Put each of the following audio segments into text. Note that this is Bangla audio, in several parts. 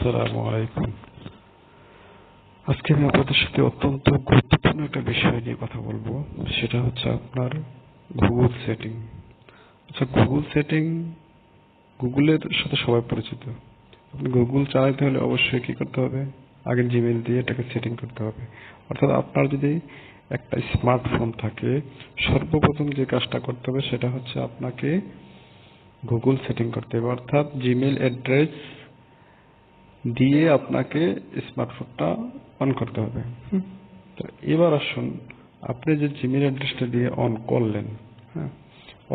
আসসালামু আলাইকুম। আজকে আমি আপনাদের সাথে অত্যন্ত গুরুত্বপূর্ণ একটা বিষয় নিয়ে কথা বলবো, সেটা হচ্ছে আপনার গুগল সেটিং। আচ্ছা, গুগল সেটিং গুগলের সাথে সবাই পরিচিত। আপনি গুগল চালাতে হলে অবশ্যই কি করতে হবে? আগে জিমেইল দিয়ে এটাকে সেটিং করতে হবে। অর্থাৎ আপনার যদি একটা স্মার্টফোন থাকে, সর্বপ্রথম যে কাজটা করতে হবে সেটা হচ্ছে আপনাকে গুগল সেটিং করতে হবে, অর্থাৎ জিমেইল অ্যাড্রেস দিয়ে আপনাকে স্মার্টফোনটা অন করতে হবে। তো এবার আসুন, আপনি যে জিমেইল অ্যাড্রেসটা দিয়ে অন করলেন, হ্যাঁ,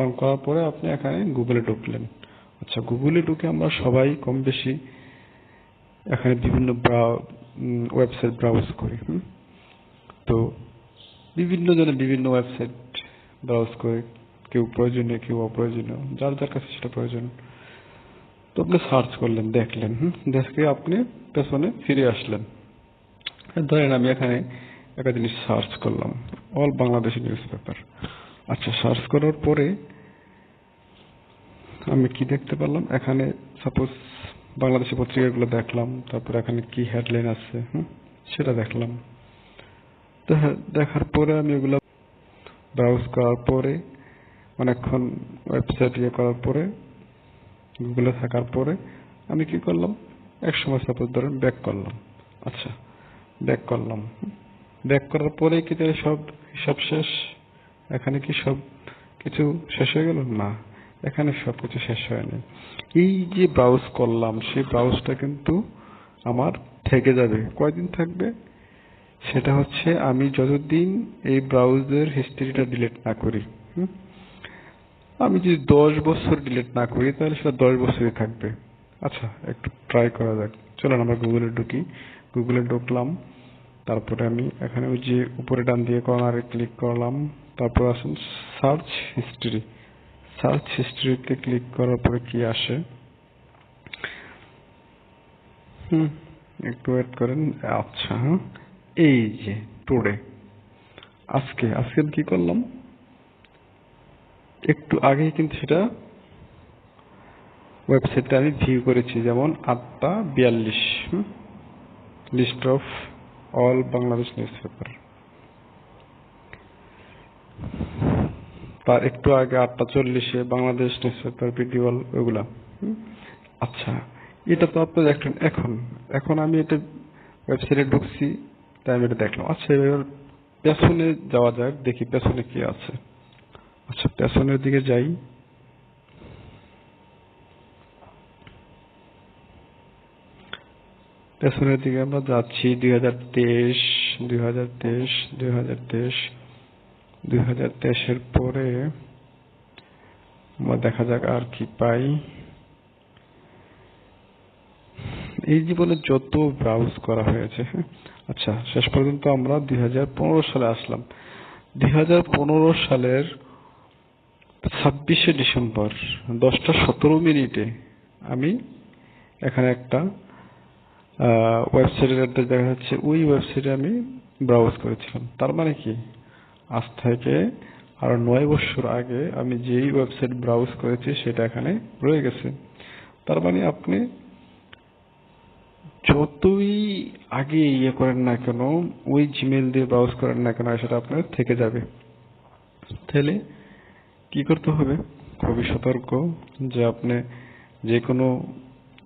অন করার পরে আপনি এখানে গুগলে ঢুকলেন। আচ্ছা, গুগলে ঢুকে আমরা সবাই কম বেশি এখানে বিভিন্ন ওয়েবসাইট ব্রাউজ করি। তো বিভিন্ন জনে বিভিন্ন ওয়েবসাইট ব্রাউজ করে, কেউ প্রয়োজনীয় কেউ অপ্রয়োজনীয়, যার যার কাছে সেটা প্রয়োজন। তো আপনি সার্চ করলেন, দেখলেন, দেখে আপনি পেছনে ফিরে আসলেন। ধরেন আমি এখানে একটা জিনিস সার্চ করলাম, অল বাংলাদেশি নিউজ পেপার। আচ্ছা, সার্চ করার পরে আমি কি দেখতে পারলাম, এখানে সাপোজ বাংলাদেশি পত্রিকাগুলো দেখলাম, তারপর এখানে কি হেডলাইন আছে সেটা দেখলাম। দেখার পরে আমি ওগুলো ব্রাউজ করার পরে অনেকক্ষণ ওয়েবসাইট করার পরে গুগলে থাকার পরে আমি কি করলাম, এক সময় সাপোজ ধরেন ব্যাক করলাম। আচ্ছা, ব্যাক করলাম, ব্যাক করার পরে কি তাহলে সব হিসাব শেষ? এখানে কি সব কিছু শেষ হয়ে গেল? না, এখানে সব কিছু শেষ হয়নি। এই যে ব্রাউজ করলাম, সেই ব্রাউজটা কিন্তু আমার থেকে যাবে। কয়দিন থাকবে? সেটা হচ্ছে আমি যতদিন এই ব্রাউজের হিস্ট্রিটা ডিলিট না করি। আমি যদি 10 বছর ডিলিট না করি তাহলে সেটা 10 বছরই থাকবে। আচ্ছা, একটু ট্রাই করা যাক। চলুন আমরা গুগলে ঢুকি। গুগলে ঢুকলাম, তারপরে আমি এখানে ওই যে উপরে ডান দিয়ে কর্নারে ক্লিক করলাম, তারপর আসুন সার্চ হিস্ট্রি। সার্চ হিস্ট্রিতে ক্লিক করার পরে কি আসে, একটু ওয়েট করেন। আচ্ছা, এই যে টুডে, আজকে আমি কি করলাম, একটু আগেই কিন্তু সেটা ওয়েবসাইটটা আমি ভিউ করেছি, যেমন 8:42, list of all Bangladesh newspaper. তার একটু আগে 8:40 বাংলাদেশ নিউজ পেপার পিডিওয়াল, ওগুলা। আচ্ছা, এটা তো আপনি দেখলেন। এখন এখন আমি এটা ওয়েবসাইটে ঢুকছি, তাই আমি এটা দেখলাম। আচ্ছা, এবার পেছনে যাওয়া যাক, দেখি পেছনে কি আছে। আচ্ছা, পেছনের দিকে যাই। পেছনের দিকে আমরা যাচ্ছি 2023, 2023, 2023, 2023-এর পরে আমরা দেখা যাক আর কি পাই। এই জীবনে যত ব্রাউজ করা হয়েছে, আচ্ছা, শেষ পর্যন্ত আমরা 2015 সালে আসলাম। 2015 সালের 26শে ডিসেম্বর 10:17 আমি এখানে একটা ওয়েবসাইটের অ্যাড্রেস দেখা যাচ্ছে, ওই ওয়েবসাইটে আমি ব্রাউজ করেছিলাম। তার মানে কি, আজ থেকে আরো 9 বছর আগে আমি যেই ওয়েবসাইট ব্রাউজ করেছি সেটা এখানে রয়ে গেছে। তার মানে আপনি যতই আগে করেন না কেন, ওই জিমেইল দিয়ে ব্রাউজ করেন না কেন, সেটা আপনার থেকে যাবে। তাহলে কি করতে হবে? খুবই সতর্ক, যে আপনি যে কোনো,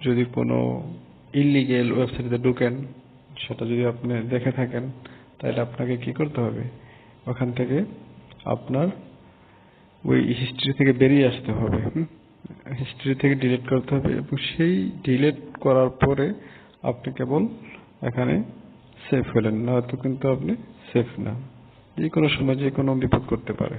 যদি কোনো ইলিগেল ওয়েবসাইটে ঢুকেন, সেটা যদি আপনি দেখে থাকেন, তাহলে আপনাকে কি করতে হবে? ওখান থেকে আপনার ওই হিস্ট্রি থেকে বেরিয়ে আসতে হবে। হিস্ট্রি থেকে ডিলিট করতে হবে, এবং সেই ডিলিট করার পরে আপনি কেবল এখানে সেফ হলেন, না তো কিন্তু আপনি সেফ না। যে কোনো সময় যে কোনো বিপদ করতে পারে।